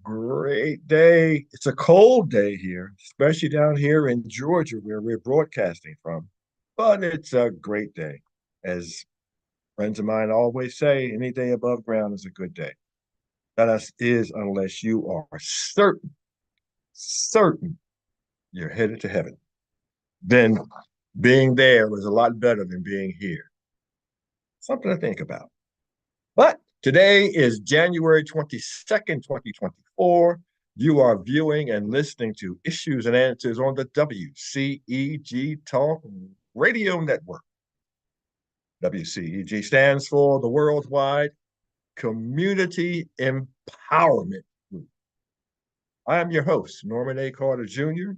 great day. It's a cold day here, especially down here in Georgia where we're broadcasting from. But it's a great day. As friends of mine always say, any day above ground is a good day. That is unless you are certain you're headed to heaven. Then being there is a lot better than being here. Something to think about. But today is January 22nd, 2024. You are viewing and listening to Issues and Answers on the WCEG Talk Radio Network. WCEG stands for the Worldwide Community Empowerment Group. I am your host, Norman A. Carter Jr.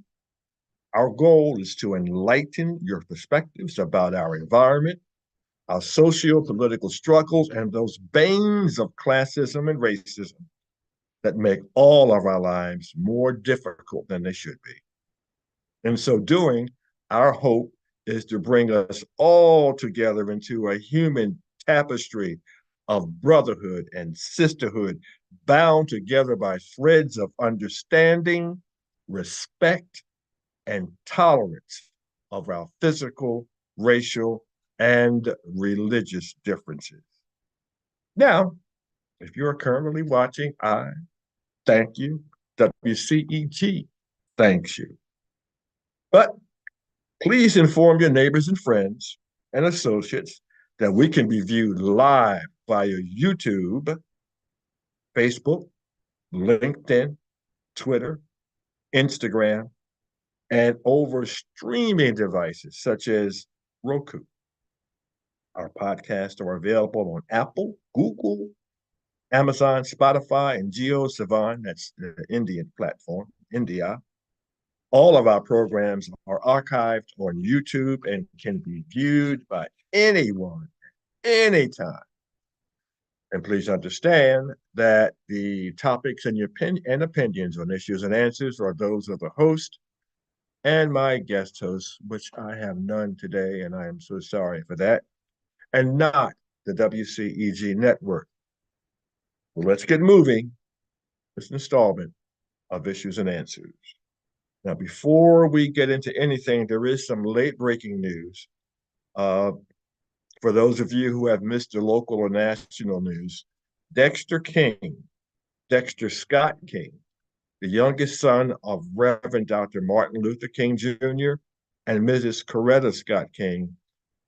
Our goal is to enlighten your perspectives about our environment, our socio-political struggles, and those banes of classism and racism that make all of our lives more difficult than they should be. In so doing, our hope is to bring us all together into a human tapestry of brotherhood and sisterhood, bound together by threads of understanding, respect, and tolerance of our physical, racial, and religious differences. Now, if you're currently watching, I thank you. WCEG thanks you. But please inform your neighbors and friends and associates that we can be viewed live via YouTube, Facebook, LinkedIn, Twitter, Instagram, and over streaming devices such as Roku. Our podcasts are available on Apple, Google, Amazon, Spotify, and JioSaavn, that's the Indian platform, India. All of our programs are archived on YouTube and can be viewed by anyone, anytime. And please understand that the topics and opinions on Issues and Answers are those of the host and my guest host, which I have none today, and I am so sorry for that, and not the WCEG Network. Well, let's get moving. This installment of Issues and Answers. Now, before we get into anything, there is some late breaking news. For those of you who have missed the local or national news, Dexter Scott King, the youngest son of Reverend Dr. Martin Luther King Jr. and Mrs. Coretta Scott King,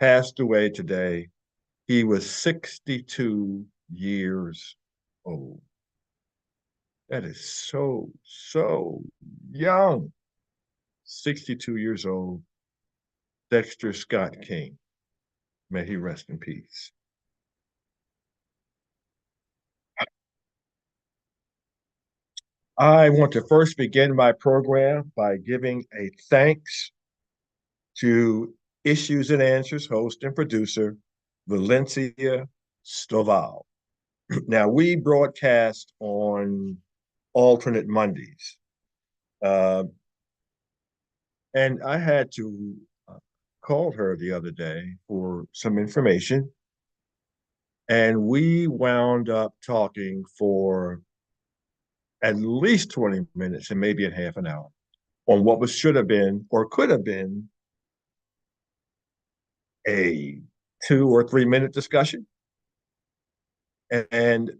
passed away today. He was 62 years old. That is so young. 62 years old, Dexter Scott King. May he rest in peace. I want to first begin my program by giving a thanks to Issues and Answers host and producer, Valencia Stovall. Now, we broadcast on alternate Mondays. And I had to call her the other day for some information. And we wound up talking for at least 20 minutes and maybe a half an hour on what should have been or could have been a 2 or 3 minute discussion. And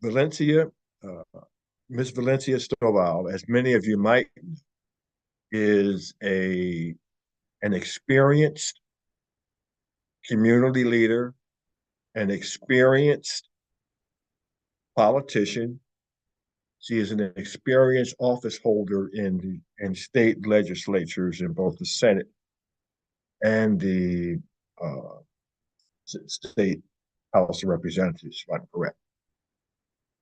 Valencia, Miss Valencia Stovall, as many of you might know, is an experienced community leader, an experienced politician. She is an experienced office holder in state legislatures in both the Senate and the state House of Representatives, if I'm correct.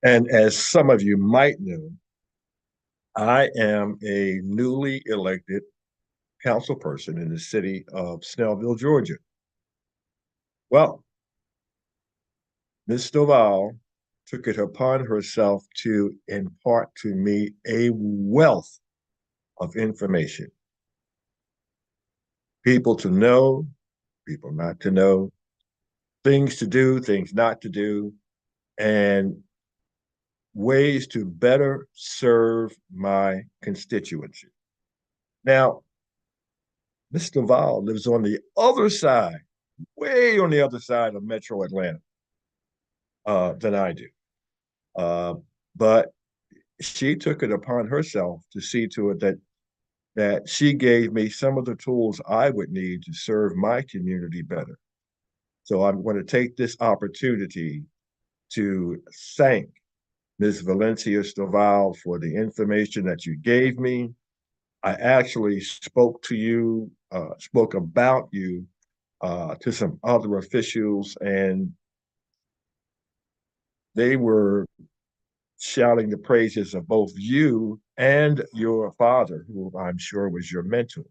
And as some of you might know, I am a newly elected council person in the city of Snellville, Georgia. Well, Ms. Stovall took it upon herself to impart to me a wealth of information. People to know, people not to know, things to do, things not to do. And ways to better serve my constituency. Now, Mr. Val lives on the other side, way on the other side of Metro Atlanta than I do. But she took it upon herself to see to it that she gave me some of the tools I would need to serve my community better. So I'm going to take this opportunity to thank Ms. Valencia Stoval for the information that you gave me. I actually spoke to you, spoke about you to some other officials, and they were shouting the praises of both you and your father, who I'm sure was your mentor.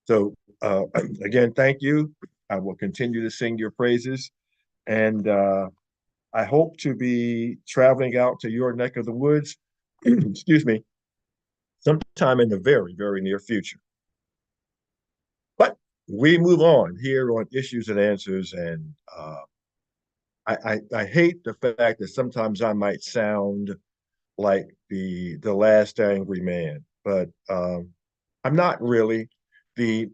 So, again, thank you. I will continue to sing your praises. And I hope to be traveling out to your neck of the woods, excuse me, sometime in the very, very near future. But we move on here on Issues and Answers. And I hate the fact that sometimes I might sound like the last angry man, but I'm not really. The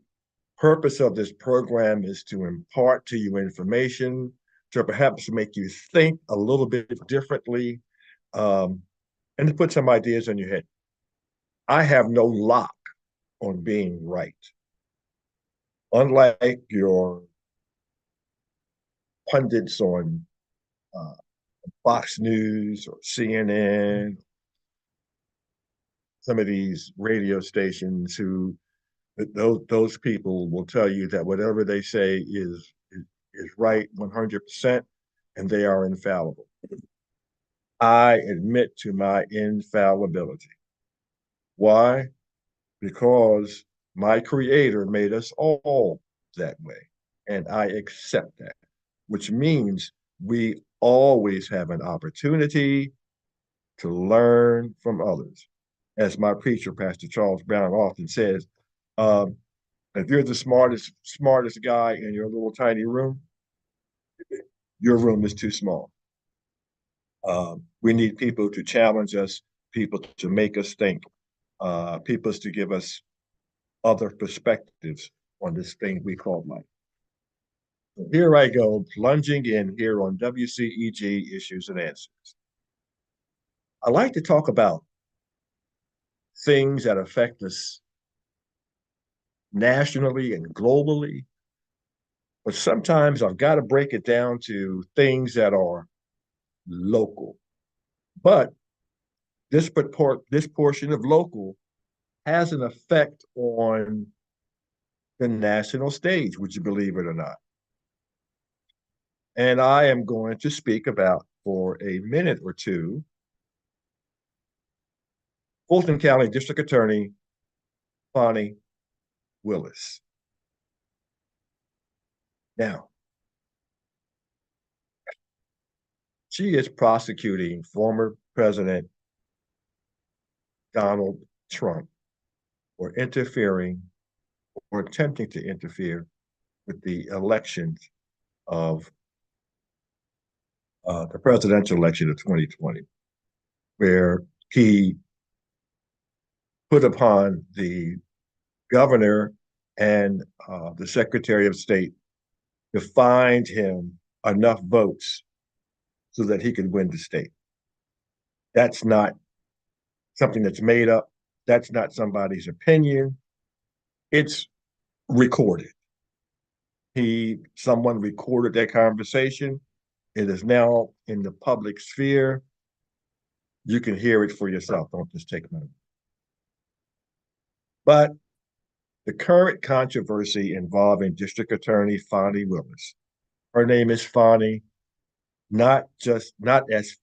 purpose of this program is to impart to you information, to perhaps make you think a little bit differently, um, and to put some ideas in your head. I have no lock on being right. Unlike your pundits on uh, Fox News or CNN, some of these radio stations who those people will tell you that whatever they say is right 100% and they are infallible. I admit to my infallibility. Why? Because my creator made us all that way. And I accept that, which means we always have an opportunity to learn from others. As my preacher, Pastor Charles Brown, often says, um, if you're the smartest guy in your little tiny room, your room is too small. We need people to challenge us, people to make us think, people to give us other perspectives on this thing we call life. So here I go, plunging in here on WCEG Issues and Answers. I like to talk about things that affect us nationally and globally, but sometimes I've got to break it down to things that are local. But this portion of local has an effect on the national stage, would you believe it or not? And I am going to speak about, for a minute or two, Fulton County District Attorney Fani Willis. Now, she is prosecuting former President Donald Trump for interfering or attempting to interfere with the elections of the presidential election of 2020, where he put upon the governor and the Secretary of State to find him enough votes so that he could win the state. That's not something that's made up. That's not somebody's opinion. It's recorded. Someone recorded that conversation. It is now in the public sphere. You can hear it for yourself. Don't just take my word. But the current controversy involving District Attorney Fani Willis. Her name is Fani, not as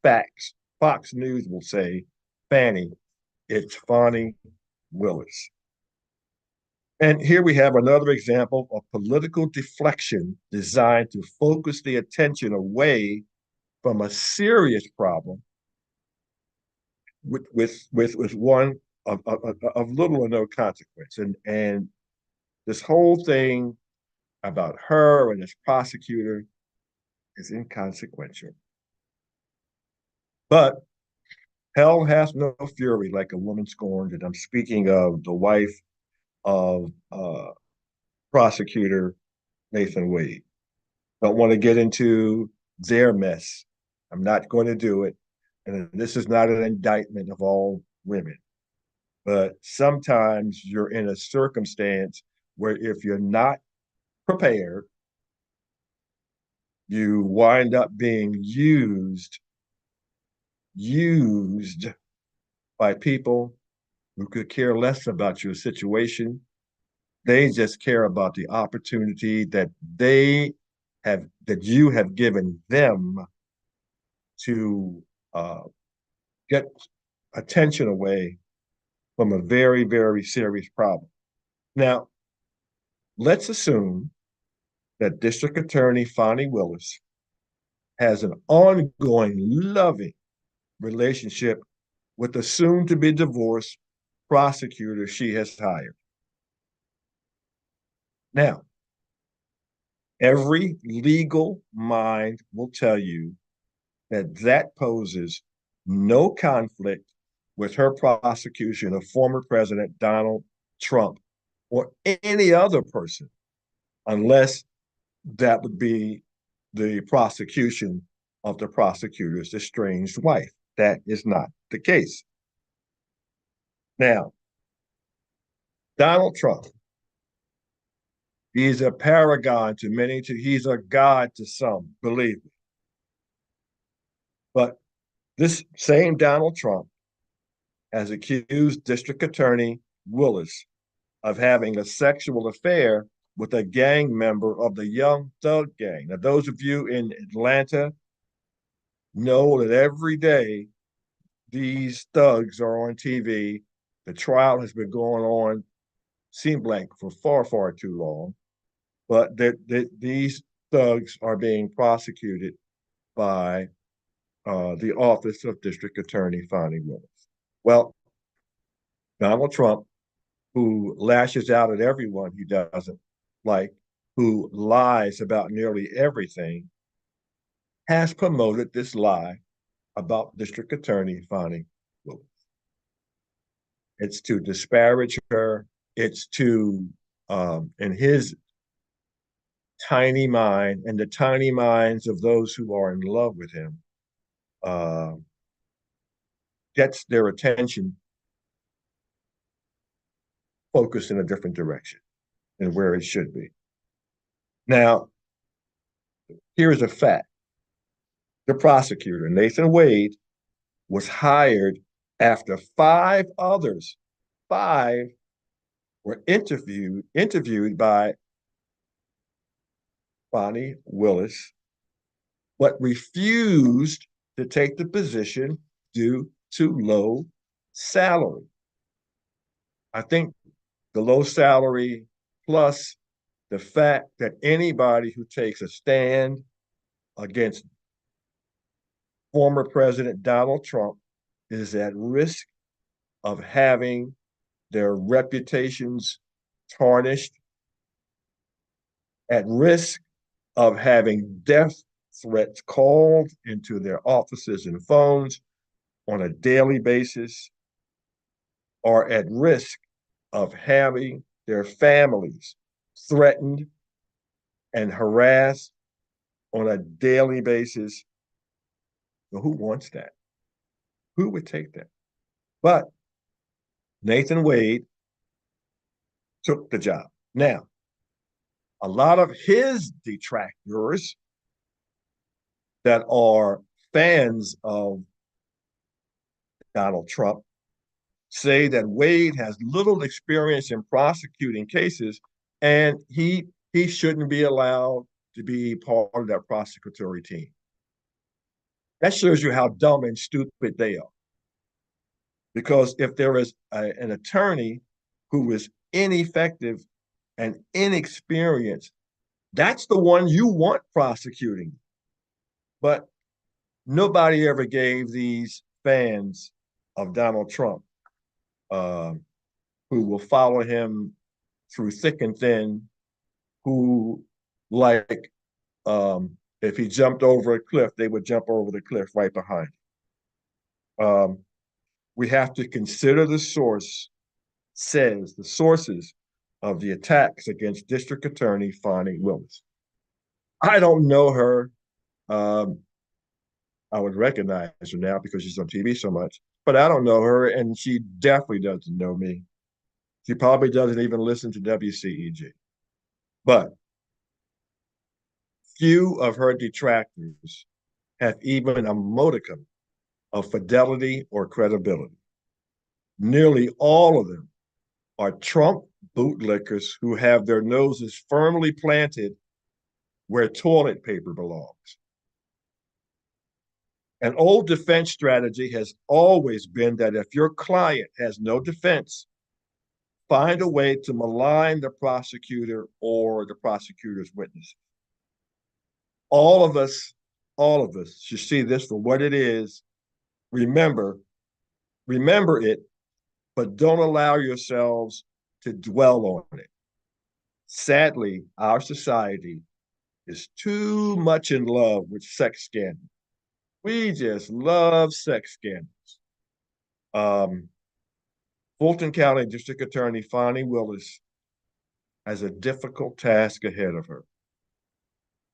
Fox News will say, Fanny. It's Fani Willis. And here we have another example of political deflection designed to focus the attention away from a serious problem with one of little or no consequence. And this whole thing about her and this prosecutor is inconsequential. But Hell has no fury like a woman scorned. And I'm speaking of the wife of prosecutor Nathan Wade. Don't want to get into their mess. I'm not going to do it. And this is not an indictment of all women. But sometimes you're in a circumstance where if you're not prepared, you wind up being used by people who could care less about your situation. They just care about the opportunity that you have given them to uh, get attention away from a very, very serious problem. Now, let's assume that District Attorney Fonnie Willis has an ongoing, loving relationship with the soon to be divorced prosecutor she has hired. Now, every legal mind will tell you that that poses no conflict with her prosecution of former President Donald Trump or any other person, unless that would be the prosecution of the prosecutor's estranged wife. That is not the case. Now, Donald Trump, he's a paragon to many, he's a god to some, believe me. But this same Donald Trump has accused District Attorney Willis of having a sexual affair with a gang member of the Young Thug Gang. Now, those of you in Atlanta know that every day these thugs are on TV. The trial has been going on, seemed like for far, far too long, but these thugs are being prosecuted by the Office of District Attorney Fonnie Willis. Well, Donald Trump, who lashes out at everyone he doesn't like, who lies about nearly everything, has promoted this lie about District Attorney Fonnie Willis. It's to disparage her. It's to, in his tiny mind and the tiny minds of those who are in love with him, uh, gets their attention focused in a different direction than where it should be. Now, here's a fact. The prosecutor, Nathan Wade, was hired after five were interviewed by Fonnie Willis, but refused to take the position due to low salary. I think the low salary plus the fact that anybody who takes a stand against former President Donald Trump is at risk of having their reputations tarnished, at risk of having death threats called into their offices and phones on a daily basis, are at risk of having their families threatened and harassed on a daily basis. Well, who wants that? Who would take that? But Nathan Wade took the job. Now, a lot of his detractors that are fans of Donald Trump say that Wade has little experience in prosecuting cases and he shouldn't be allowed to be part of that prosecutory team. That shows you how dumb and stupid they are. Because if there is an attorney who is ineffective and inexperienced, that's the one you want prosecuting. But nobody ever gave these fans of Donald Trump, uh, who will follow him through thick and thin, who like if he jumped over a cliff, they would jump over the cliff right behind him. We have to consider the sources of the attacks against District Attorney Fani Willis. I don't know her. Um, I would recognize her now because she's on TV so much, but I don't know her, and she definitely doesn't know me. She probably doesn't even listen to WCEG. But few of her detractors have even a modicum of fidelity or credibility. Nearly all of them are Trump bootlickers who have their noses firmly planted where toilet paper belongs. An old defense strategy has always been that if your client has no defense, find a way to malign the prosecutor or the prosecutor's witness. All of us, all of us should see this for what it is. Remember, remember it, but don't allow yourselves to dwell on it. Sadly, our society is too much in love with sex scandals. We just love sex scandals. Um, Fulton County District Attorney Fani Willis has a difficult task ahead of her.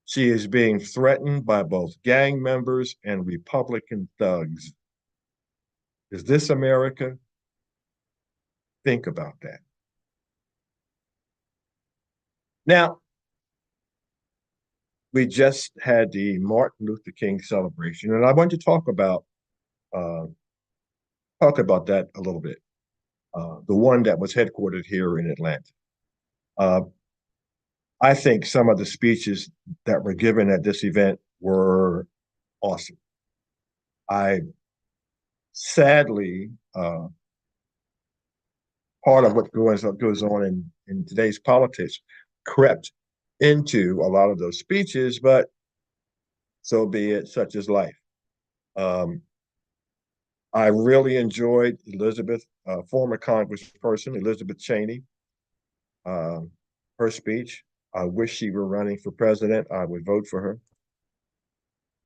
She is being threatened by both gang members and Republican thugs. Is this America? Think about that. Now, we just had the Martin Luther King celebration, and I want to uh, talk about that a little bit. The one that was headquartered here in Atlanta. Uh, I think some of the speeches that were given at this event were awesome. I sadly, part of what goes on in today's politics crept into a lot of those speeches, but so be it, such is life. Um, I really enjoyed Elizabeth, former Congressperson Elizabeth Cheney, um, her speech. I wish she were running for president. I would vote for her.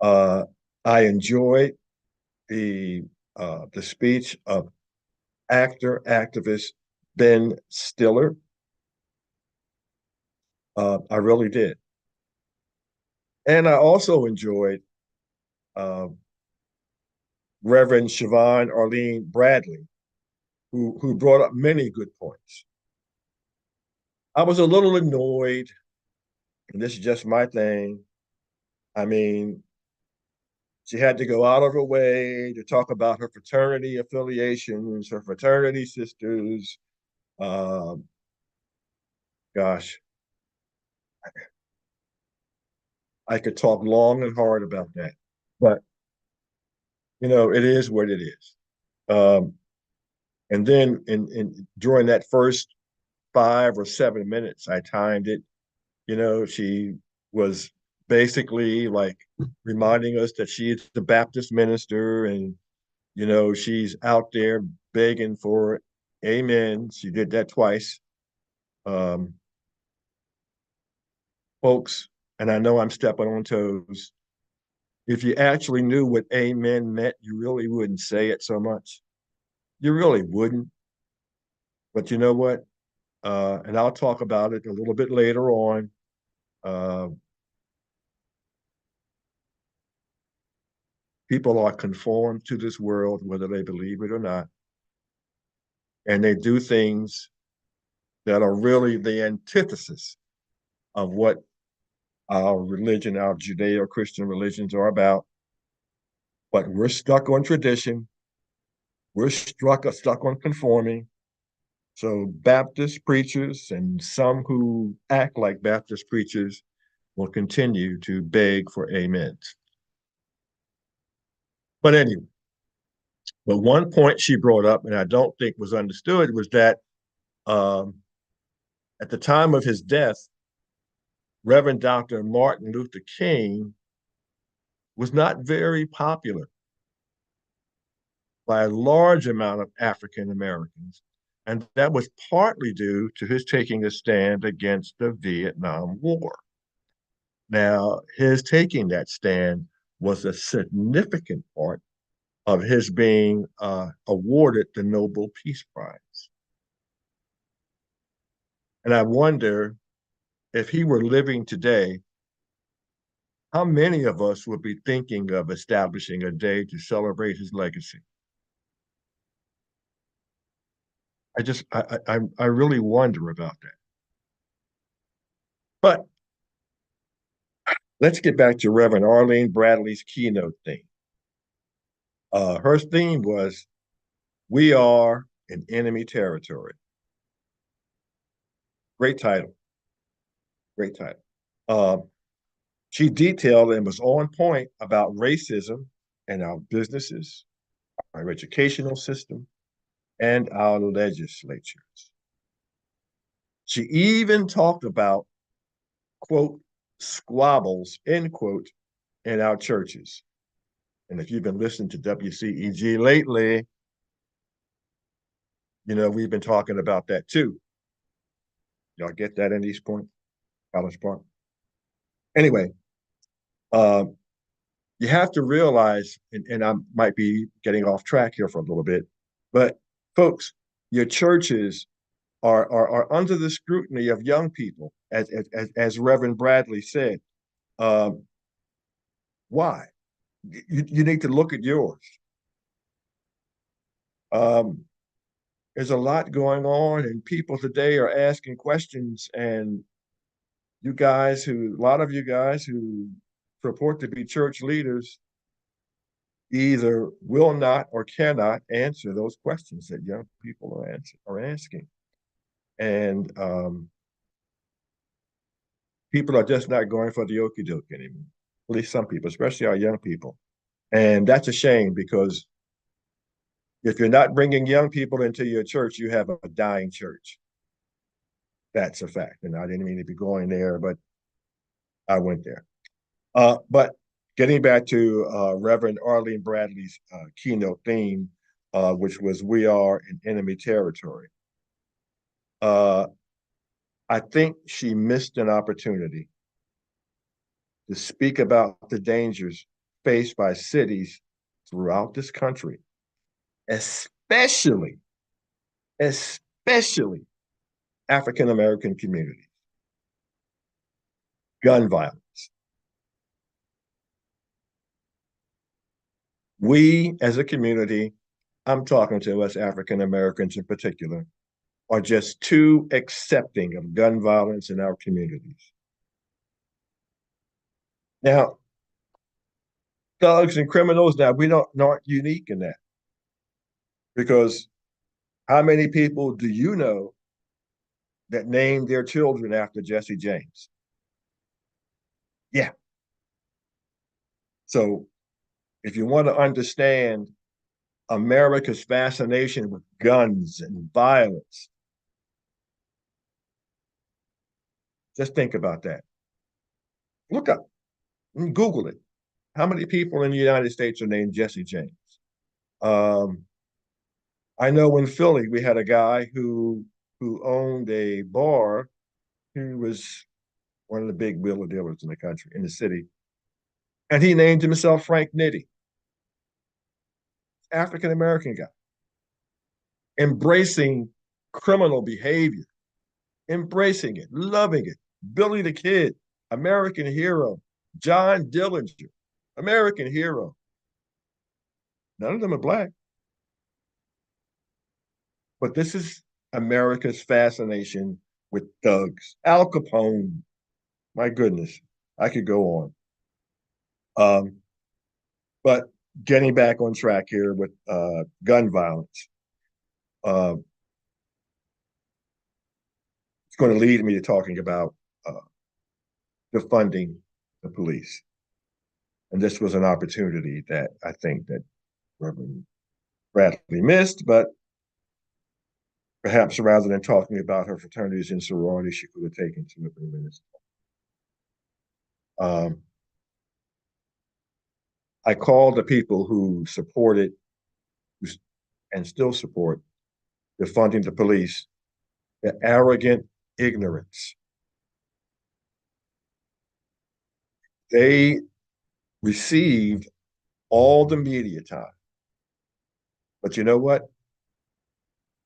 Uh, I enjoyed the speech of actor activist Ben Stiller. I really did, and I also enjoyed uh, Reverend Siobhan Arlene Bradley, who brought up many good points. I was a little annoyed, and this is just my thing. I mean, she had to go out of her way to talk about her fraternity affiliations, her fraternity sisters. Um, Gosh, I could talk long and hard about that, but it is what it is. Um, and then during that first 5 or 7 minutes, I timed it. She was basically like reminding us that she is the Baptist minister, and she's out there begging for amen. She did that twice. Um, Folks, and I know I'm stepping on toes. If you actually knew what amen meant, you really wouldn't say it so much. You really wouldn't. But you know what? And I'll talk about it a little bit later on. Uh, People are conformed to this world, whether they believe it or not. And they do things that are really the antithesis of what our religion, our Judeo Christian religions are about. But we're stuck on tradition. We're stuck on conforming. So Baptist preachers and some who act like Baptist preachers will continue to beg for amens. But anyway, but one point she brought up, and I don't think was understood, was that um, at the time of his death, Reverend Dr. Martin Luther King was not very popular by a large amount of African Americans. And that was partly due to his taking a stand against the Vietnam War. Now, his taking that stand was a significant part of his being awarded the Nobel Peace Prize. And I wonder if he were living today, how many of us would be thinking of establishing a day to celebrate his legacy? I really wonder about that. But let's get back to Reverend Arlene Bradley's keynote theme. Her theme was, "We are in enemy territory." Great title. Great title. Uh, she detailed and was on point about racism in our businesses, our educational system, and our legislatures. She even talked about, quote, squabbles, end quote, in our churches. And if you've been listening to WCEG lately, you know, we've been talking about that too. Y'all get that in East Point, College Park? Anyway, um, you have to realize, and I might be getting off track here for a little bit, but folks, your churches are under the scrutiny of young people, as Reverend Bradley said. Um, why? You need to look at yours. Um, there's a lot going on, and people today are asking questions. And a lot of you guys who purport to be church leaders, either will not or cannot answer those questions that young people are asking. And people are just not going for the okie doke anymore. At least some people, especially our young people. And that's a shame, because if you're not bringing young people into your church, you have a dying church. That's a fact. And I didn't mean to be going there, but I went there. But getting back to Reverend Arlene Bradley's keynote theme, which was "We are in enemy territory." Uh, I think she missed an opportunity to speak about the dangers faced by cities throughout this country, especially, especially African American communities. Gun violence. We as a community, I'm talking to us African Americans in particular, are just too accepting of gun violence in our communities. Now, thugs and criminals, now we don't aren't unique in that, because how many people do you know that named their children after Jesse James? Yeah. So if you want to understand America's fascination with guns and violence, just think about that. Look up, Google it. How many people in the United States are named Jesse James? Um, I know in Philly we had a guy who owned a bar. He was one of the big wheeler dealers in the country, in the city, and he named himself Frank Nitti, African American guy, embracing criminal behavior, embracing it, loving it. Billy the Kid, American hero. John Dillinger, American hero. None of them are black, but this is America's fascination with thugs. Al Capone, my goodness, I could go on. Um, but getting back on track here with gun violence, uh, it's going to lead me to talking about uh, defunding the police. And this was an opportunity that I think that Reverend Bradley missed, but perhaps rather than talking about her fraternities and sororities, she could have taken 2 or 3 minutes. Um, I called the people who supported and still support defunding the police the arrogant ignorance. They received all the media time. But you know what?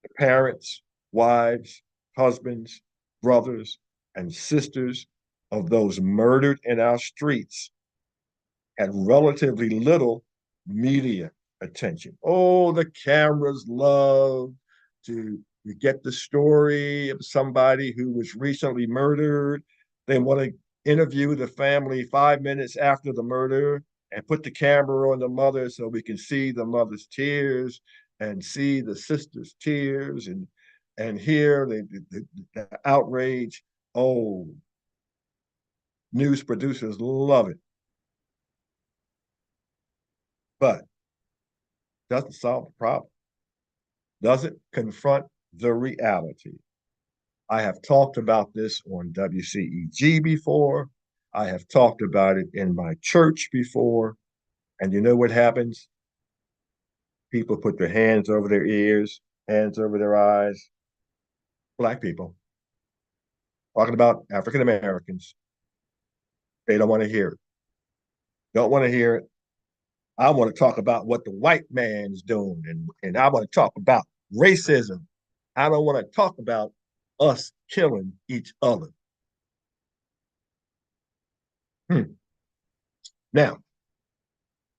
The parents, wives, husbands, brothers, and sisters of those murdered in our streets had relatively little media attention. Oh, the cameras love to get the story of somebody who was recently murdered. They want to interview the family 5 minutes after the murder and put the camera on the mother so we can see the mother's tears and see the sister's tears and hear the outrage. Oh, news producers love it, but doesn't solve the problem, doesn't confront the reality. I have talked about this on WCEG before. I have talked about it in my church before. And you know what happens? People put their hands over their ears, hands over their eyes. Black people, talking about African Americans, they don't want to hear it. Don't want to hear it. I want to talk about what the white man's doing, and I want to talk about racism. I don't want to talk about us killing each other. Hmm. Now,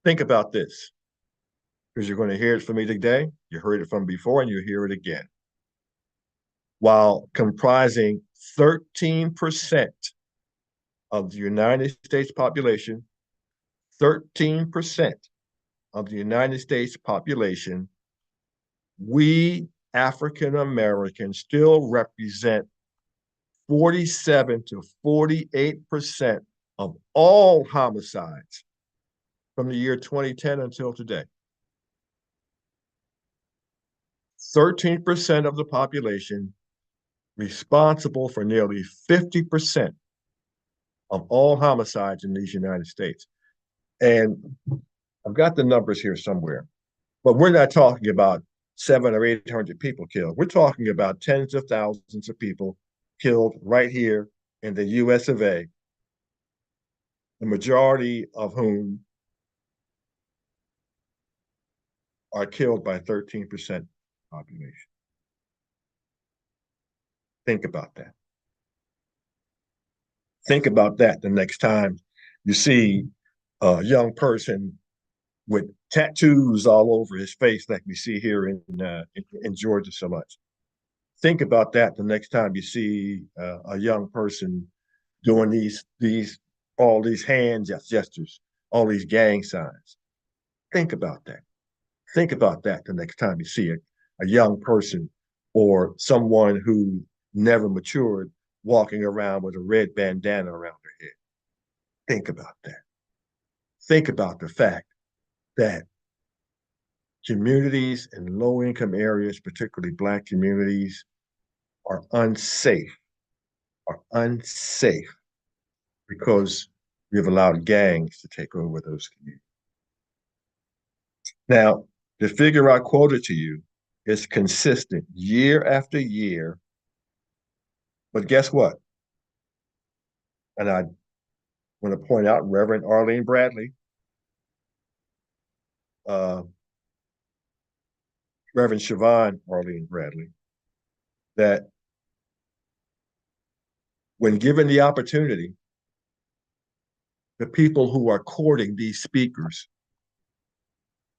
think about this, because you're going to hear it from me today. You heard it from before, and you hear it again. While comprising 13% of the United States population, 13% of the United States population, we African Americans still represent 47 to 48% of all homicides from the year 2010 until today. 13% of the population responsible for nearly 50% of all homicides in these United States. And I've got the numbers here somewhere, but we're not talking about 700 or 800 people killed. We're talking about tens of thousands of people killed right here in the US of A, the majority of whom are killed by 13% population. Think about that. Think about that the next time you see a young person with tattoos all over his face, like we see here in Georgia so much. Think about that the next time you see a young person doing these all these hand gestures, all these gang signs. Think about that. Think about that the next time you see a young person or someone who never matured walking around with a red bandana around their head. Think about that. Think about the fact that communities in low income areas, particularly Black communities, are unsafe, because we have allowed gangs to take over those communities. Now, the figure I quoted to you is consistent year after year. But guess what? And I want to point out Reverend Arlene Bradley, uh, Reverend Siobhan Arlene Bradley, that when given the opportunity, the people who are courting these speakers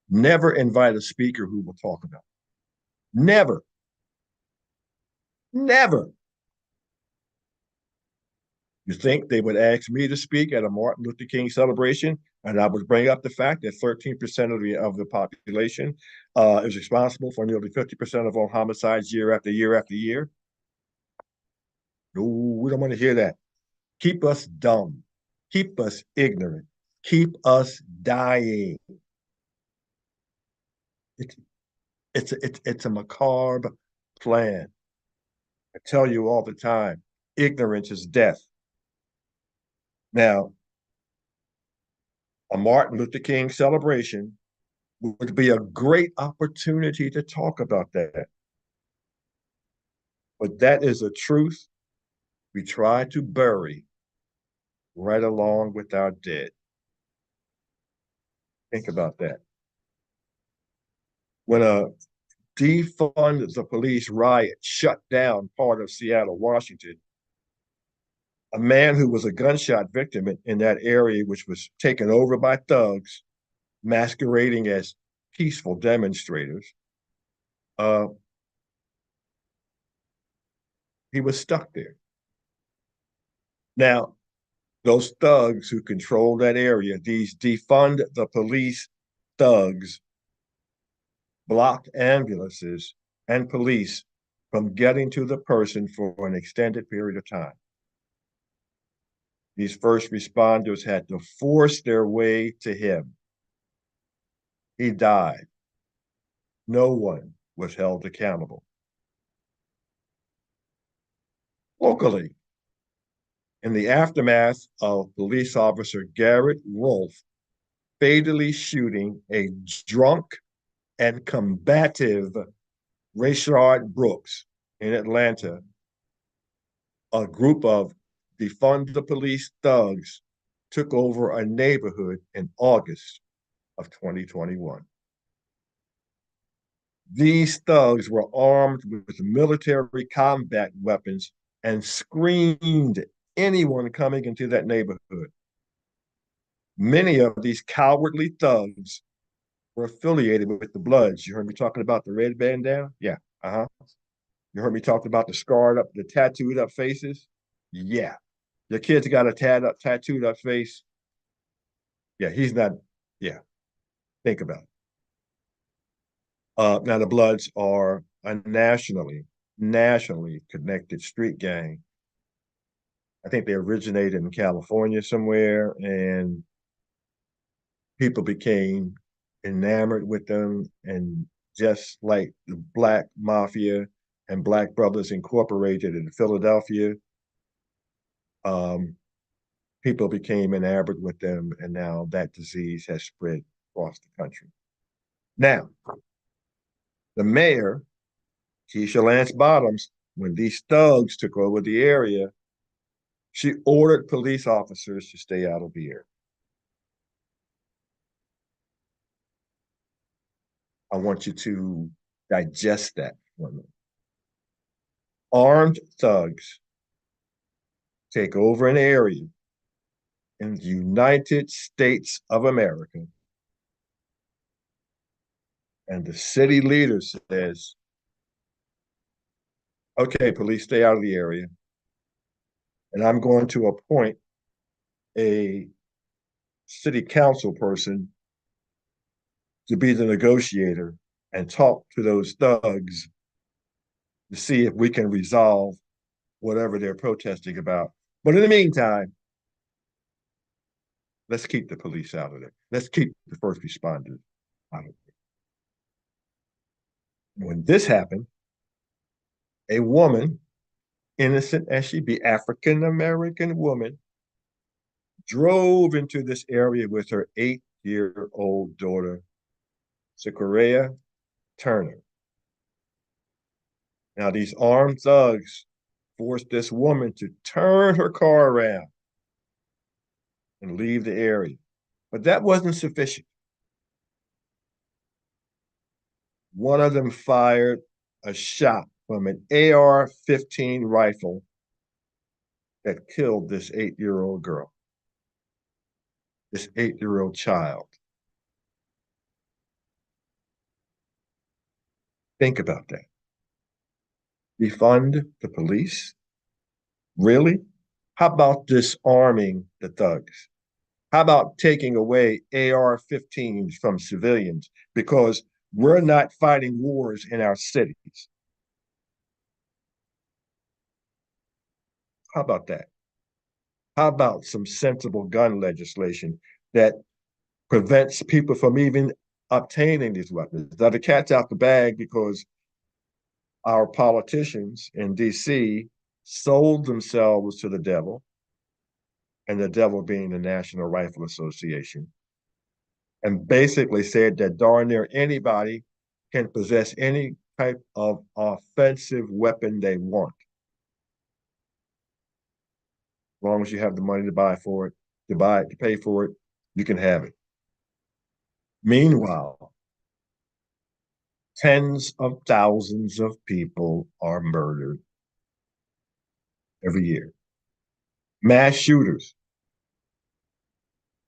never invite a speaker who will talk about it. Never, never. You think they would ask me to speak at a Martin Luther King celebration, and I would bring up the fact that 13% of the population is responsible for nearly 50% of all homicides year after year after year? No, we don't want to hear that. Keep us dumb. Keep us ignorant. Keep us dying. It's, it's a macabre plan. I tell you all the time, ignorance is death. Now, a Martin Luther King celebration would be a great opportunity to talk about that. But that is a truth we try to bury right along with our dead. Think about that. When a defund the police riot shut down part of Seattle, Washington, a man who was a gunshot victim in that area, which was taken over by thugs masquerading as peaceful demonstrators, uh, he was stuck there. Now, those thugs who control that area, these defund the police thugs, blocked ambulances and police from getting to the person for an extended period of time. These first responders had to force their way to him. He died. No one was held accountable. Locally, in the aftermath of police officer Garrett Rolfe fatally shooting a drunk and combative Rayshard Brooks in Atlanta, a group of defund the police thugs took over a neighborhood in August of 2021. These thugs were armed with military combat weapons and screamed anyone coming into that neighborhood. Many of these cowardly thugs were affiliated with the Bloods. You heard me talking about the red bandana? Yeah. Uh-huh. You heard me talk about the scarred up, the tattooed up faces? Yeah. Your kid's got a tattooed up face. Yeah, he's not. Yeah, think about it. Now the Bloods are a nationally connected street gang. I think they originated in California somewhere, and people became enamored with them. And just like the Black Mafia and Black Brothers Incorporated in Philadelphia, um, people became enamored with them, and now that disease has spread across the country. Now, the mayor, Keisha Lance Bottoms, when these thugs took over the area, she ordered police officers to stay out of the area. I want you to digest that for me. Armed thugs take over an area in the United States of America, and the city leader says, okay, police, stay out of the area, and I'm going to appoint a city council person to be the negotiator and talk to those thugs to see if we can resolve whatever they're protesting about. But in the meantime, let's keep the police out of it. Let's keep the first responders out of it. When this happened, a woman, innocent as she be, African American woman, drove into this area with her 8-year-old daughter, Zachariah Turner. Now, these armed thugs forced this woman to turn her car around and leave the area. But that wasn't sufficient. One of them fired a shot from an AR-15 rifle that killed this 8-year-old girl, this 8-year-old child. Think about that. Defund the police? Really? How about disarming the thugs? How about taking away AR-15s from civilians because we're not fighting wars in our cities? How about that? How about some sensible gun legislation that prevents people from even obtaining these weapons? Now, the cat's out the bag because our politicians in DC sold themselves to the devil, and the devil being the National Rifle Association, and basically said that darn near anybody can possess any type of offensive weapon they want, as long as you have the money to buy for it, to pay for it, you can have it. Meanwhile, Tens of thousands of people are murdered every year. Mass shooters,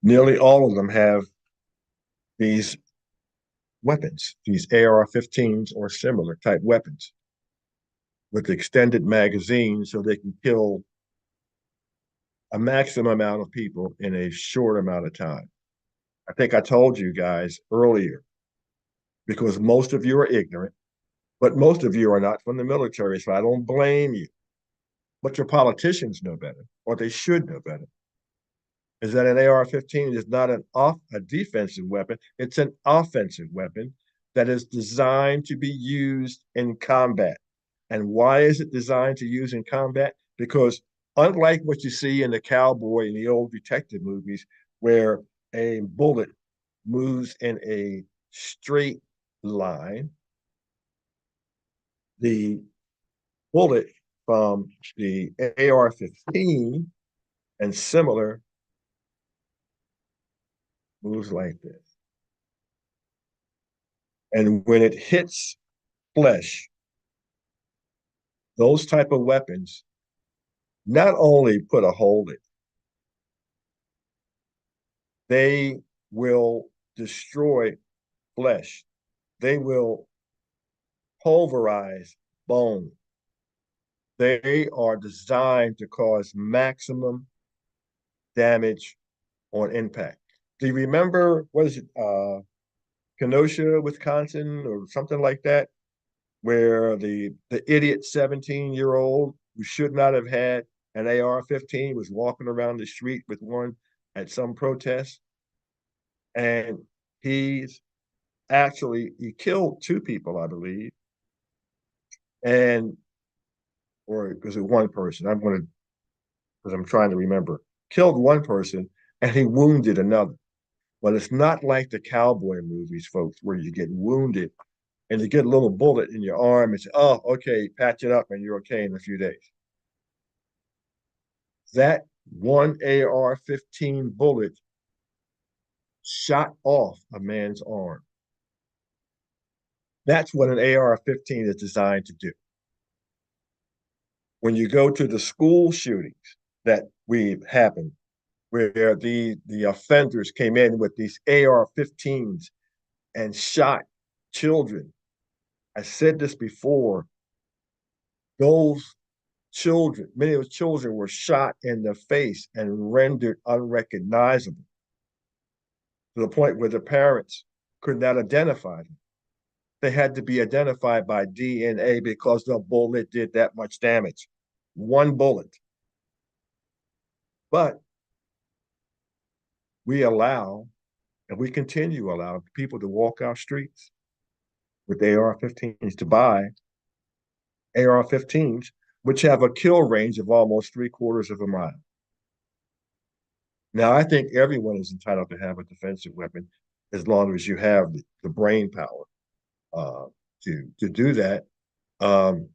nearly all of them have these weapons, these AR-15s or similar type weapons with extended magazines so they can kill a maximum amount of people in a short amount of time. I think I told you guys earlier, because most of you are ignorant, but most of you are not from the military, so I don't blame you. But your politicians know better, or they should know better. Is that an AR-15 is not a defensive weapon, it's an offensive weapon that is designed to be used in combat. And why is it designed to use in combat? Because unlike what you see in the cowboy and the old detective movies, where a bullet moves in a straight line, the bullet from the AR-15 and similar moves like this. And when it hits flesh, those type of weapons not only put a hole in, they will destroy flesh. They will pulverize bone. They are designed to cause maximum damage on impact. Do you remember, what is it, Kenosha, Wisconsin, or something like that, where the idiot 17-year-old who should not have had an AR-15 was walking around the street with one at some protest, and he's he killed two people, I believe, and or was it one person? I'm going to, because I'm trying to remember, killed one person and he wounded another. Well, it's not like the cowboy movies, folks, where you get wounded and you get a little bullet in your arm and say, oh, okay, patch it up and you're okay in a few days. That one AR-15 bullet shot off a man's arm. That's what an AR-15 is designed to do. When you go to the school shootings that we've happened, where the offenders came in with these AR-15s and shot children. I said this before, those children, many of those children were shot in the face and rendered unrecognizable to the point where the parents could not identify them. They had to be identified by DNA because the bullet did that much damage. One bullet. But we allow, and we continue to allow people to walk our streets with AR-15s, to buy AR-15s, which have a kill range of almost 3/4 of a mile. Now, I think everyone is entitled to have a defensive weapon as long as you have the brain power uh, to do that. Um,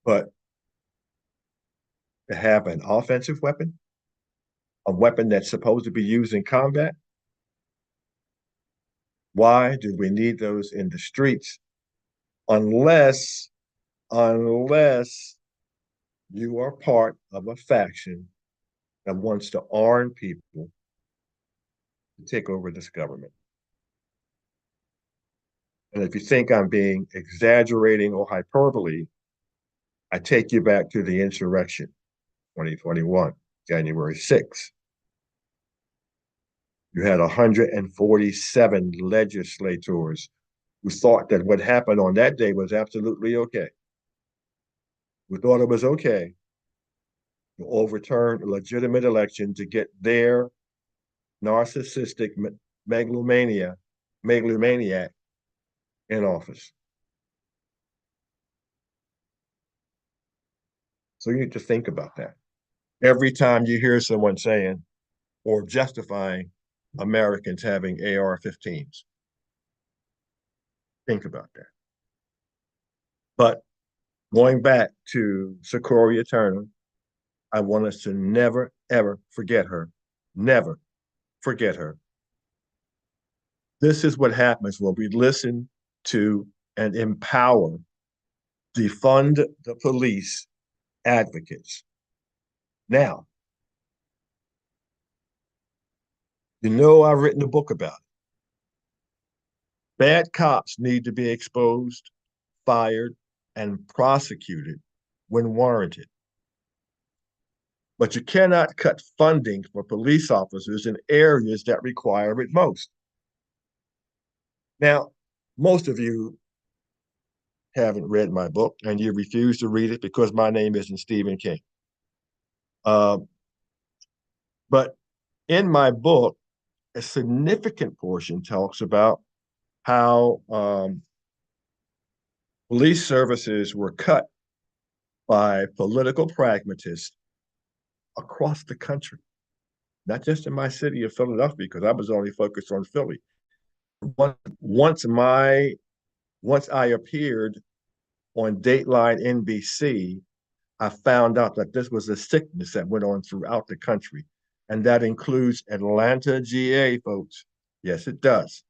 but to have an offensive weapon, a weapon that's supposed to be used in combat, why do we need those in the streets? Unless, unless you are part of a faction that wants to arm people to take over this government. And if you think I'm being exaggerating or hyperbole, I take you back to the insurrection, 2021, January 6th. You had 147 legislators who thought that what happened on that day was absolutely okay, who thought it was okay to overturn a legitimate election to get their narcissistic megalomaniac in office. So you need to think about that. Every time you hear someone saying or justifying Americans having AR-15s, think about that. But going back to Socoria Turner, I want us to never, ever forget her. Never forget her. This is what happens when we listen to and empower, defund the police advocates. Now, I've written a book about it. Bad cops need to be exposed, fired, and prosecuted when warranted. But you cannot cut funding for police officers in areas that require it most. Now, most of you haven't read my book and you refuse to read it because my name isn't Stephen King. Uh, but in my book, a significant portion talks about how police services were cut by political pragmatists across the country, not just in my city of Philadelphia, because I was only focused on Philly. Once I appeared on Dateline NBC, I found out that this was a sickness that went on throughout the country, and that includes Atlanta, GA, folks. Yes, it does.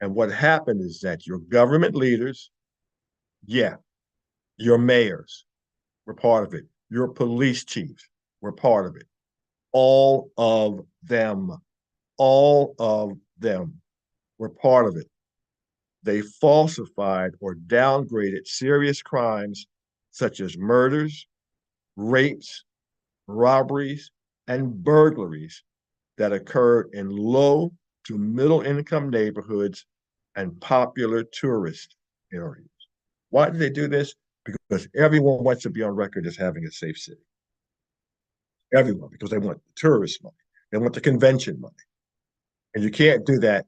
And what happened is that your government leaders, yeah, your mayors were part of it. Your police chiefs were part of it. All of them, all of them were part of it. They falsified or downgraded serious crimes such as murders, rapes, robberies, and burglaries that occurred in low to middle income neighborhoods and popular tourist areas. Why do they do this? Because everyone wants to be on record as having a safe city. Everyone, because they want the tourist money, they want the convention money. And you can't do that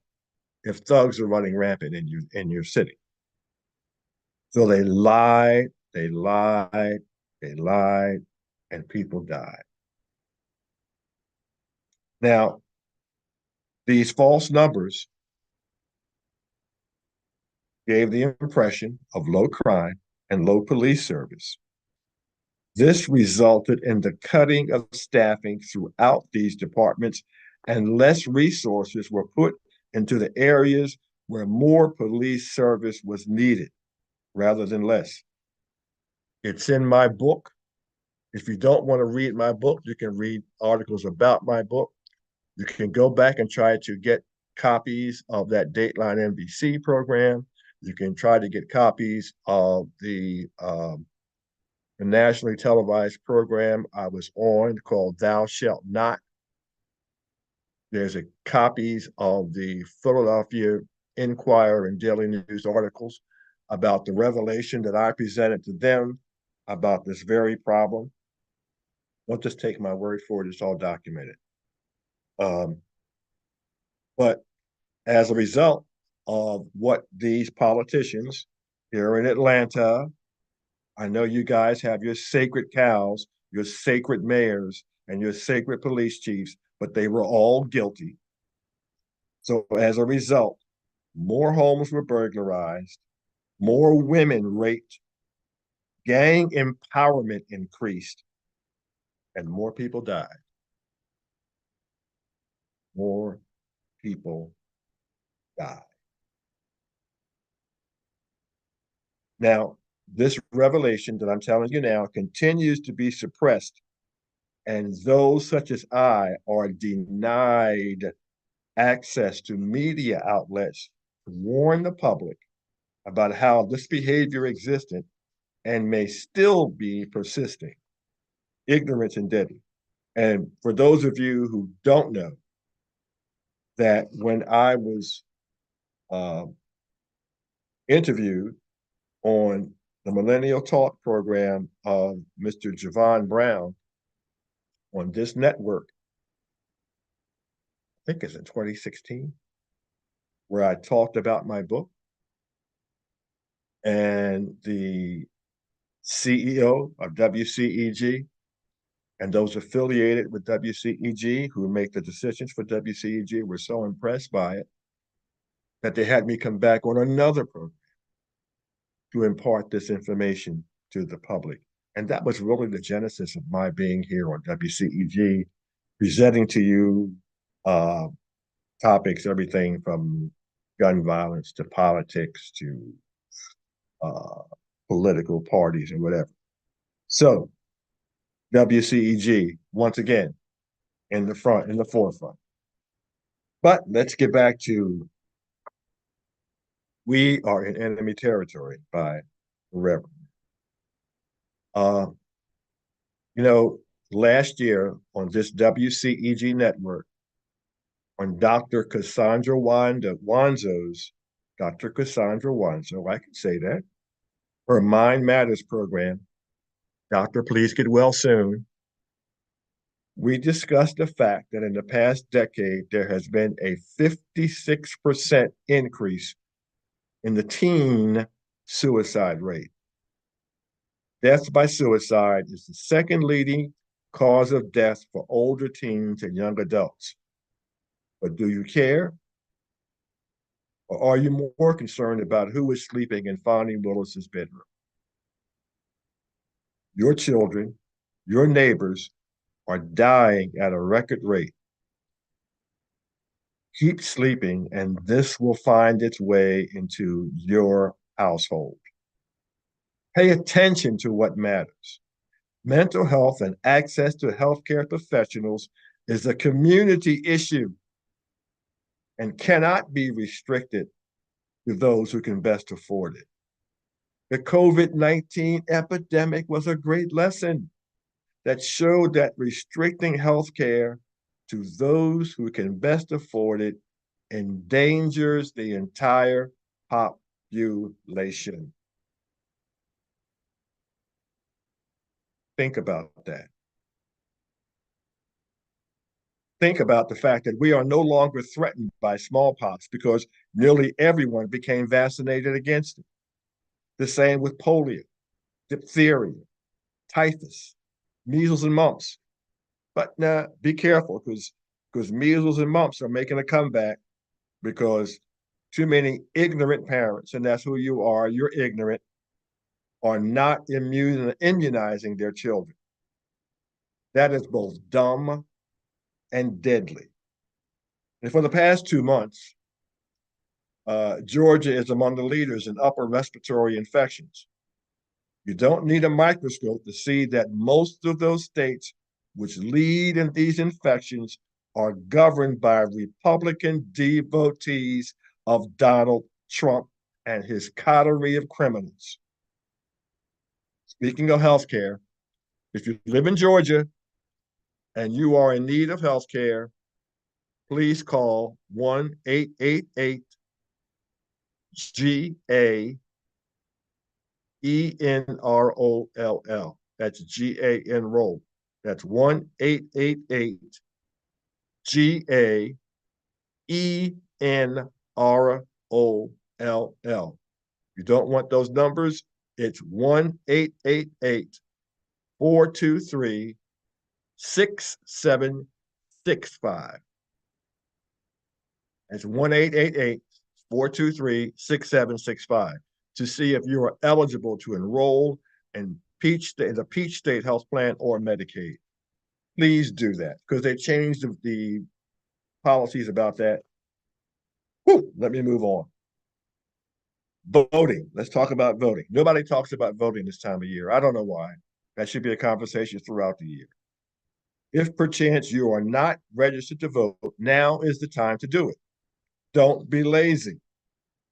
if thugs are running rampant in your city. So they lied, they lied, they lied, and people died. Now, these false numbers gave the impression of low crime and low police service. This resulted in the cutting of staffing throughout these departments, and less resources were put into the areas where more police service was needed rather than less. It's in my book. If you don't want to read my book, you can read articles about my book. You can go back and try to get copies of that Dateline NBC program. You can try to get copies of the nationally televised program I was on called Thou Shalt Not. There's copies of the Philadelphia Inquirer and Daily News articles about the revelation that I presented to them about this very problem. Don't just take my word for it, it's all documented. But as a result of what these politicians here in Atlanta, I know you guys have your sacred cows, your sacred mayors, and your sacred police chiefs, but they were all guilty. So as a result, more homes were burglarized, more women raped, gang empowerment increased, and more people died. More people died. Now, this revelation that I'm telling you now continues to be suppressed, and those such as I are denied access to media outlets to warn the public about how this behavior existed and may still be persisting. Ignorance and deadly. And for those of you who don't know, that when I was uh, interviewed on the Millennial Talk program of Mr. Javon Brown on this network, I think it's in 2016, where I talked about my book, and the CEO of WCEG and those affiliated with WCEG who make the decisions for WCEG were so impressed by it that they had me come back on another program to impart this information to the public. And that was really the genesis of my being here on WCEG, presenting to you topics, everything from gun violence to politics to uh, political parties and whatever. So WCEG, once again, in the front, in the forefront. But let's get back to we are in enemy territory by forever. Uh, you know, last year on this WCEG network, on Dr. Cassandra Wanzo's, Dr. Cassandra Wanzo, I can say that, her Mind Matters program, Doctor, please get well soon. We discussed the fact that in the past decade, there has been a 56% increase in the teen suicide rate. Death by suicide is the second leading cause of death for older teens and young adults. But do you care? Or are you more concerned about who is sleeping in Fonnie Willis's bedroom? Your children, your neighbors are dying at a record rate. Keep sleeping, and this will find its way into your household. Pay attention to what matters. Mental health and access to healthcare professionals is a community issue and cannot be restricted to those who can best afford it. The COVID-19 epidemic was a great lesson that showed that restricting healthcare to those who can best afford it endangers the entire population. Think about that. Think about the fact that we are no longer threatened by smallpox because nearly everyone became vaccinated against it. The same with polio, diphtheria, typhus, measles, and mumps. But now be careful because measles and mumps are making a comeback because too many ignorant parents, and that's who you are, you're ignorant, are not immunizing their children. That is both dumb and deadly. And for the past 2 months, Georgia is among the leaders in upper respiratory infections. You don't need a microscope to see that most of those states which lead in these infections are governed by Republican devotees of Donald Trump and his coterie of criminals. Speaking of healthcare, if you live in Georgia and you are in need of healthcare, please call 1-888 GAENROLL. That's GAN-ROLL. That's 1-888 GAENROLL. You don't want those numbers? It's 1-888-423-6765. That's 1-888-423-6765 to see if you are eligible to enroll in the Peach State Health Plan or Medicaid. Please do that because they changed the policies about that. Whew, let me move on. Voting. Let's talk about voting. Nobody talks about voting this time of year. I don't know why. That should be a conversation throughout the year. If perchance you are not registered to vote, now is the time to do it. Don't be lazy.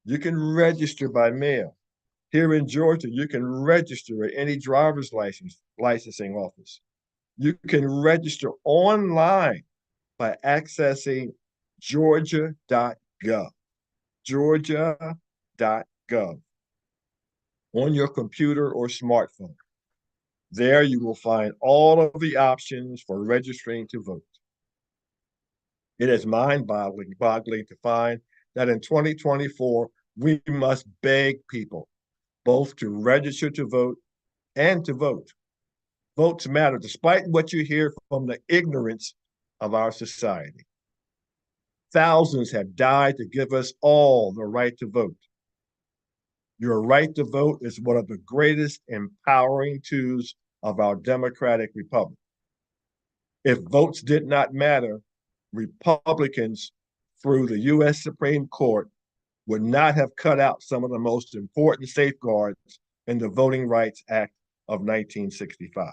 You can register by mail. Here in Georgia, you can register at any driver's licensing office. You can register online by accessing georgia.gov. Georgia.gov on your computer or smartphone. There you will find all of the options for registering to vote. It is mind-boggling to find that in 2024, we must beg people both to register to vote and to vote. Votes matter, despite what you hear from the ignorance of our society. Thousands have died to give us all the right to vote. Your right to vote is one of the greatest empowering tools of our democratic republic. If votes did not matter, Republicans through the U.S. Supreme Court would not have cut out some of the most important safeguards in the Voting Rights Act of 1965.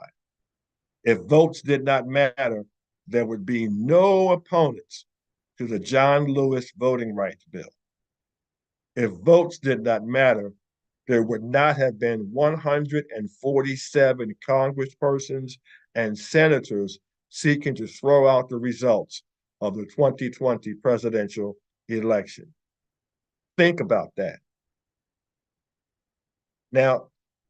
If votes did not matter, there would be no opponents to the John Lewis Voting Rights Bill. If votes did not matter, there would not have been 147 congresspersons and senators seeking to throw out the results of the 2020 presidential election. Think about that. Now,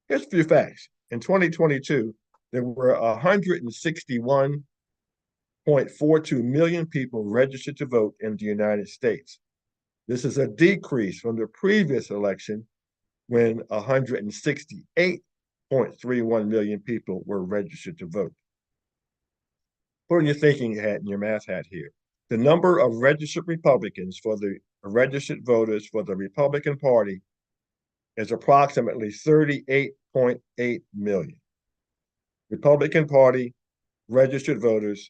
here's a few facts. In 2022, there were 161.42 million people registered to vote in the United States. This is a decrease from the previous election when 168.31 million people were registered to vote. Put on your thinking hat and your math hat here. The number of registered Republicans for the registered voters for the Republican Party is approximately 38.8 million. Republican Party registered voters,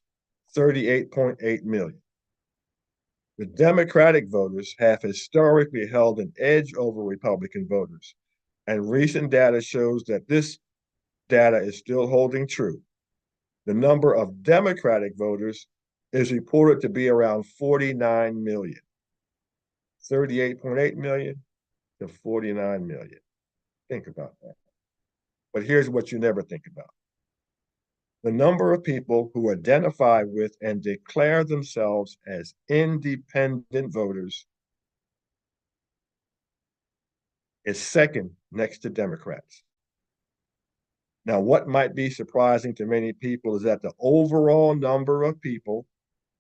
38.8 million. The Democratic voters have historically held an edge over Republican voters, and recent data shows that this data is still holding true. The number of Democratic voters is reported to be around 49 million, 38.8 million to 49 million. Think about that. But here's what you never think about. The number of people who identify with and declare themselves as independent voters is second next to Democrats. Now, what might be surprising to many people is that the overall number of people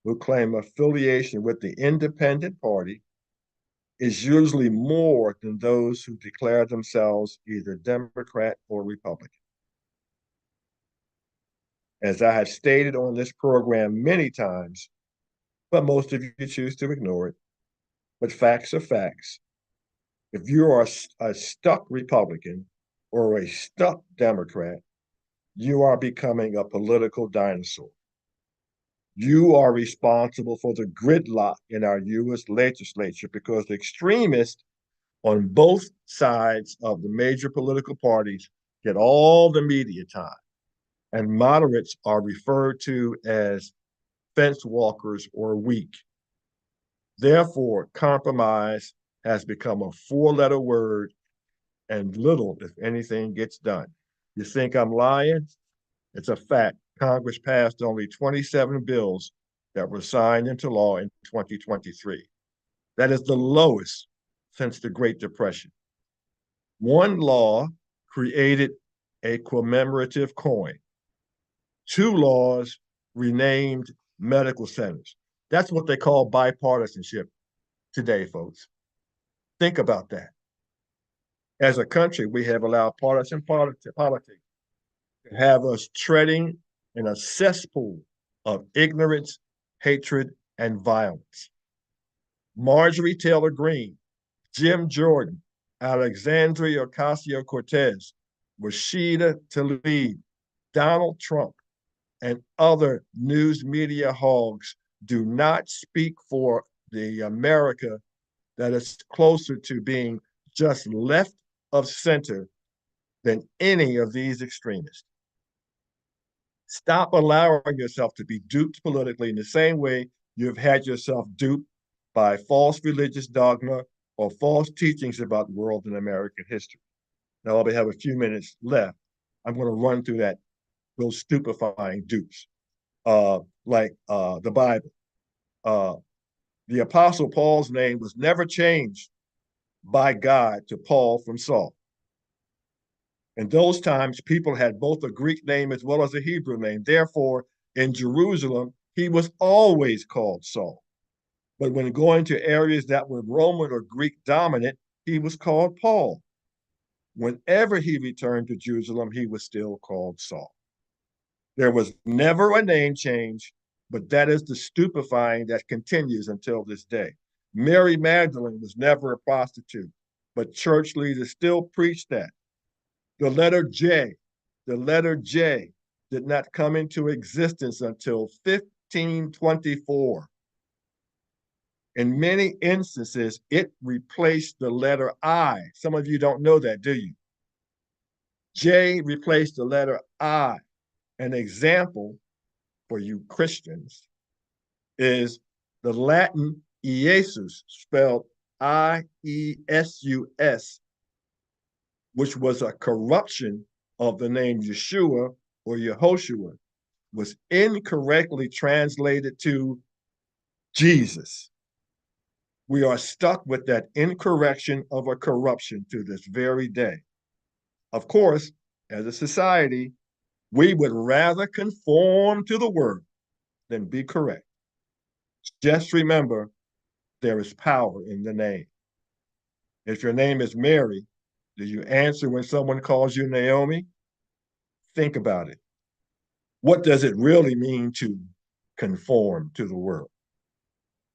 who claim affiliation with the independent party is usually more than those who declare themselves either Democrat or Republican. As I have stated on this program many times, but most of you choose to ignore it, but facts are facts. If you are a stuck Republican or a stuck Democrat, you are becoming a political dinosaur. You are responsible for the gridlock in our U.S. legislature because the extremists on both sides of the major political parties get all the media time, and moderates are referred to as fence walkers or weak. Therefore, compromise has become a four-letter word, and little, if anything, gets done. You think I'm lying? It's a fact. Congress passed only 27 bills that were signed into law in 2023. That is the lowest since the Great Depression. One law created a commemorative coin. Two laws renamed medical centers. That's what they call bipartisanship today, folks. Think about that. As a country, we have allowed partisan politics to have us treading in a cesspool of ignorance, hatred, and violence. Marjorie Taylor Greene, Jim Jordan, Alexandria Ocasio-Cortez, Rashida Tlaib, Donald Trump, and other news media hogs do not speak for the America that is closer to being just left of center than any of these extremists. Stop allowing yourself to be duped politically in the same way you've had yourself duped by false religious dogma or false teachings about world and American history. Now, we have a few minutes left. I'm going to run through those stupefying dupes, like the Bible. The Apostle Paul's name was never changed by God to Paul from Saul. In those times, people had both a Greek name as well as a Hebrew name. Therefore, in Jerusalem, he was always called Saul. But when going to areas that were Roman or Greek dominant, he was called Paul. Whenever he returned to Jerusalem, he was still called Saul. There was never a name change, but that is the stupefying that continues until this day. Mary Magdalene was never a prostitute, but church leaders still preach that. The letter J did not come into existence until 1524. In many instances, it replaced the letter I. Some of you don't know that, do you? J replaced the letter I. An example for you Christians is the Latin Iesus, spelled I-E-S-U-S, which was a corruption of the name Yeshua or Yehoshua, was incorrectly translated to Jesus. We are stuck with that incorrection of a corruption to this very day. Of course, as a society, we would rather conform to the word than be correct. Just remember, there is power in the name. If your name is Mary, do you answer when someone calls you Naomi? Think about it. What does it really mean to conform to the world?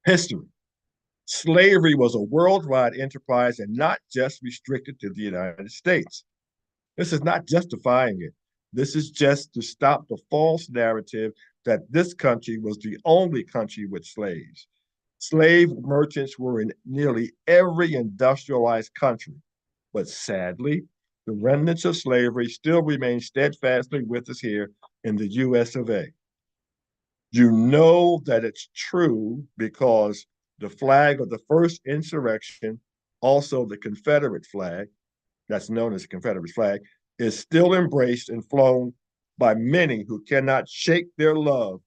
History. Slavery was a worldwide enterprise and not just restricted to the United States. This is not justifying it. This is just to stop the false narrative that this country was the only country with slaves. Slave merchants were in nearly every industrialized country, but sadly, the remnants of slavery still remain steadfastly with us here in the US of A. You know that it's true because the flag of the first insurrection, also the Confederate flag, that's known as the Confederate flag, is still embraced and flown by many who cannot shake their love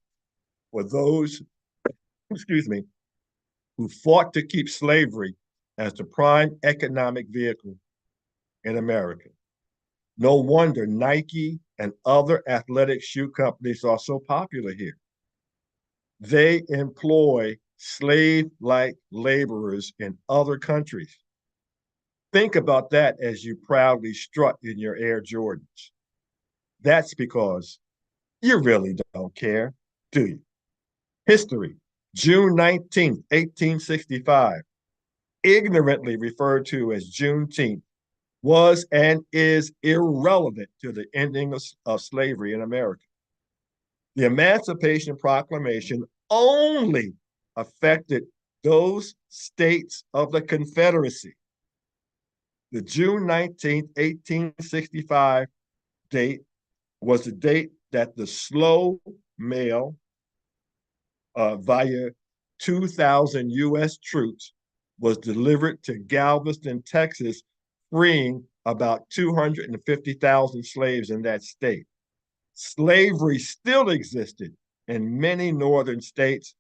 for those, excuse me, who fought to keep slavery as the prime economic vehicle in America. No wonder Nike and other athletic shoe companies are so popular here. They employ slave-like laborers in other countries. Think about that as you proudly strut in your Air Jordans. That's because you really don't care, do you? History, June 19th, 1865, ignorantly referred to as Juneteenth, was and is irrelevant to the ending of slavery in America. The Emancipation Proclamation only affected those states of the Confederacy. The June 19th, 1865 date was the date that the slow mail via 2,000 US troops was delivered to Galveston, Texas, freeing about 250,000 slaves in that state. Slavery still existed in many northern states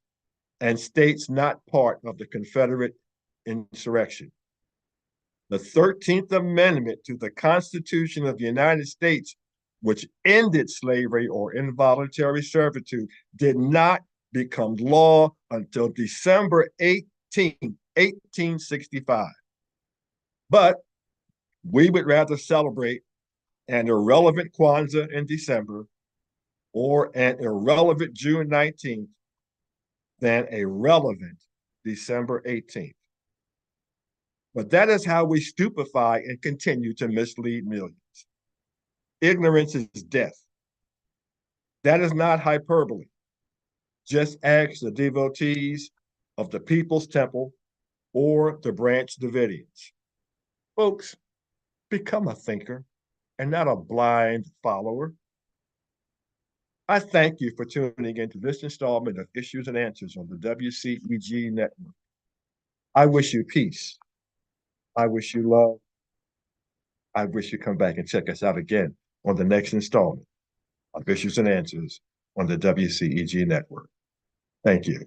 and states not part of the Confederate insurrection. The 13th Amendment to the Constitution of the United States, which ended slavery or involuntary servitude, did not become law until December 18th, 1865. But we would rather celebrate an irrelevant Kwanzaa in December or an irrelevant June 19th than a relevant December 18th. But that is how we stupefy and continue to mislead millions. Ignorance is death. That is not hyperbole. Just ask the devotees of the People's Temple or the Branch Davidians. Folks, become a thinker and not a blind follower. I thank you for tuning into this installment of Issues and Answers on the WCEG Network. I wish you peace. I wish you love. I wish you come back and check us out again on the next installment of Issues and Answers on the WCEG Network. Thank you.